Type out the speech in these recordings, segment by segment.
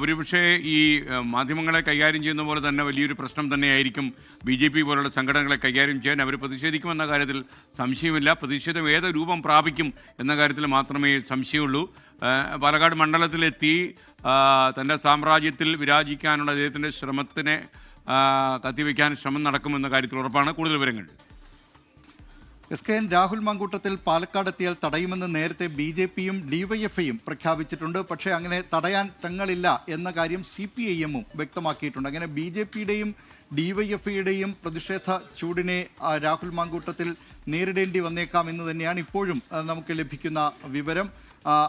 ഒരുപക്ഷേ ഈ മാധ്യമങ്ങളെ കൈകാര്യം ചെയ്യുന്ന പോലെ തന്നെ വലിയൊരു പ്രശ്നം തന്നെയായിരിക്കും BJP പോലുള്ള സംഘടനകളെ കൈകാര്യം ചെയ്യാൻ. അവർ പ്രതിഷേധിക്കുമെന്ന കാര്യത്തിൽ സംശയമില്ല. പ്രതിഷേധം ഏത് രൂപം പ്രാപിക്കും എന്ന കാര്യത്തിൽ മാത്രമേ സംശയമുള്ളൂ. പാലക്കാട് മണ്ഡലത്തിലെത്തി തൻ്റെ സാമ്രാജ്യത്തിൽ വിരാജിക്കാനുള്ള അദ്ദേഹത്തിൻ്റെ ശ്രമത്തിനെ കത്തിവെക്കാൻ ശ്രമം നടക്കുമെന്ന കാര്യത്തിൽ ഉറപ്പാണ്. കൂടുതൽ വിവരങ്ങൾ SKN രാഹുൽ മാങ്കൂട്ടത്തിൽ പാലക്കാട് എത്തിയാൽ തടയുമെന്ന് നേരത്തെ BJPയും DYFIയും പ്രഖ്യാപിച്ചിട്ടുണ്ട്. പക്ഷേ അങ്ങനെ തടയാൻ തങ്ങളില്ല എന്ന കാര്യം CPIMും വ്യക്തമാക്കിയിട്ടുണ്ട്. അങ്ങനെ BJPയുടെയും DYFIയുടെയും പ്രതിഷേധ ചൂടിനെ രാഹുൽ മാങ്കൂട്ടത്തിൽ നേരിടേണ്ടി വന്നേക്കാം എന്ന് തന്നെയാണ് ഇപ്പോഴും നമുക്ക് ലഭിക്കുന്ന വിവരം.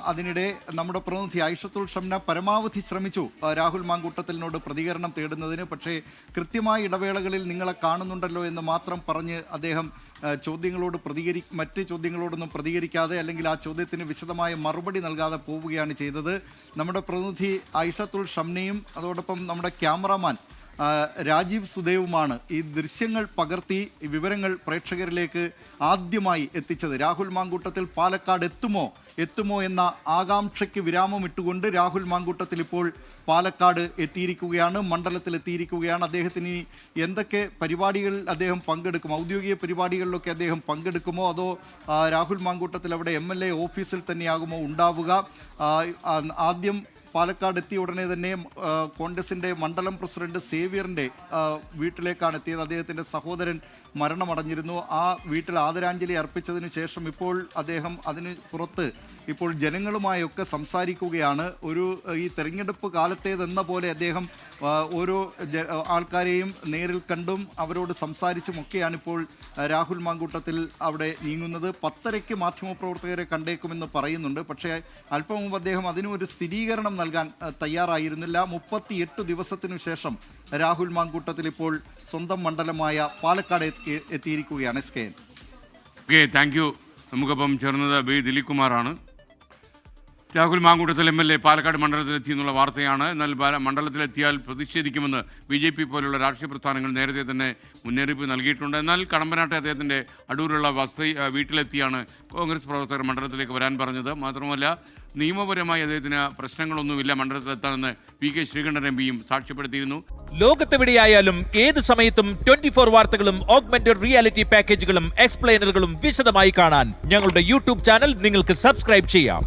അതിനിടെ നമ്മുടെ പ്രതിനിധി ഐഷത്തുൽ ഷംന പരമാവധി ശ്രമിച്ചു രാഹുൽ മാങ്കൂട്ടത്തിനോട് പ്രതികരണം തേടുന്നതിന്. പക്ഷേ കൃത്യമായ ഇടവേളകളിൽ നിങ്ങളെ കാണുന്നുണ്ടല്ലോ എന്ന് മാത്രം പറഞ്ഞ് അദ്ദേഹം ചോദ്യങ്ങളോട് മറ്റ് ചോദ്യങ്ങളോടൊന്നും പ്രതികരിക്കാതെ, അല്ലെങ്കിൽ ആ ചോദ്യത്തിന് വിശദമായ മറുപടി നൽകാതെ പോവുകയാണ് ചെയ്തത്. നമ്മുടെ പ്രതിനിധി ഐഷത്തുൽ ഷംനയും അതോടൊപ്പം നമ്മുടെ ക്യാമറാമാൻ രാജീവ് സുദേവുമാണ് ഈ ദൃശ്യങ്ങൾ പകർത്തി വിവരങ്ങൾ പ്രേക്ഷകരിലേക്ക് ആദ്യമായി എത്തിച്ചത്. രാഹുൽ മാങ്കൂട്ടത്തിൽ പാലക്കാട് എത്തുമോ എന്ന ആകാംക്ഷയ്ക്ക് വിരാമം ഇട്ടുകൊണ്ട് രാഹുൽ മാങ്കൂട്ടത്തിൽ ഇപ്പോൾ പാലക്കാട് എത്തിയിരിക്കുകയാണ്, മണ്ഡലത്തിൽ എത്തിയിരിക്കുകയാണ്. അദ്ദേഹത്തിന് എന്തൊക്കെ പരിപാടികളിൽ അദ്ദേഹം പങ്കെടുക്കും, ഔദ്യോഗിക പരിപാടികളിലൊക്കെ അദ്ദേഹം പങ്കെടുക്കുമോ, അതോ രാഹുൽ മാങ്കൂട്ടത്തിൽ അവിടെ MLA ഓഫീസിൽ തന്നെയാകുമോ ഉണ്ടാവുക? ആദ്യം പാലക്കാട് എത്തിയ ഉടനെ തന്നെ കോൺഗ്രസിൻ്റെ മണ്ഡലം പ്രസിഡന്റ് സേവ്യറിൻ്റെ വീട്ടിലേക്കാണ് എത്തിയത്. അദ്ദേഹത്തിൻ്റെ സഹോദരൻ മരണമടഞ്ഞിരുന്നു. ആ വീട്ടിൽ ആദരാഞ്ജലി അർപ്പിച്ചതിന് ശേഷം ഇപ്പോൾ അദ്ദേഹം അതിന് പുറത്ത് ഇപ്പോൾ ജനങ്ങളുമായൊക്കെ സംസാരിക്കുകയാണ്. ഈ തെരഞ്ഞെടുപ്പ് കാലത്തേതെന്ന പോലെ അദ്ദേഹം ഓരോ ആൾക്കാരെയും നേരിൽ കണ്ടും അവരോട് സംസാരിച്ചുമൊക്കെയാണ് ഇപ്പോൾ രാഹുൽ മാങ്കൂട്ടത്തിൽ അവിടെ നീങ്ങുന്നത്. 10:30 മാധ്യമപ്രവർത്തകരെ കണ്ടേക്കുമെന്ന് പറയുന്നുണ്ട്. പക്ഷേ അല്പം മുമ്പ് അദ്ദേഹം അതിനൊരു സ്ഥിരീകരണം നൽകാൻ തയ്യാറായിരുന്നില്ല. 38 ദിവസത്തിനു ശേഷം രാഹുൽ മാങ്കൂട്ടത്തിൽ ഇപ്പോൾ സ്വന്തം മണ്ഡലമായ പാലക്കാട് എത്തിയിരിക്കുകയാണ്. SKN. Thank you. നമുക്കൊപ്പം ചേർന്നത് ദിലീപ് കുമാറാണ്. രാഹുൽ മാങ്കൂട്ടത്തിൽ MLA പാലക്കാട് മണ്ഡലത്തിലെത്തി എന്നുള്ള വാർത്തയാണ്. എന്നാൽ മണ്ഡലത്തിലെത്തിയാൽ പ്രതിഷേധിക്കുമെന്ന് BJP പോലുള്ള രാഷ്ട്രീയ പ്രസ്ഥാനങ്ങൾ നേരത്തെ തന്നെ മുന്നറിയിപ്പ് നൽകിയിട്ടുണ്ട്. എന്നാൽ കടമ്പനാട്ടെ അദ്ദേഹത്തിൻ്റെ അടൂരുള്ള വീട്ടിലെത്തിയാണ് കോൺഗ്രസ് പ്രവർത്തകർ മണ്ഡലത്തിലേക്ക് വരാൻ പറഞ്ഞത്. മാത്രമല്ല നിയമപരമായി അദ്ദേഹത്തിന് പ്രശ്നങ്ങളൊന്നുമില്ല മണ്ഡലത്തിലെത്താനെന്ന് PK ശ്രീകണ്ഠൻ MPയും സാക്ഷ്യപ്പെടുത്തിയിരുന്നു. ലോകത്തെവിടെയായാലും ഏത് സമയത്തും 24 വാർത്തകളും ഓഗ്മെന്റഡ് റിയാലിറ്റി പാക്കേജുകളും എക്സ്പ്ലെയിനറുകളും വിശദമായി കാണാൻ ഞങ്ങളുടെ YouTube ചാനൽ നിങ്ങൾക്ക് സബ്സ്ക്രൈബ് ചെയ്യാം.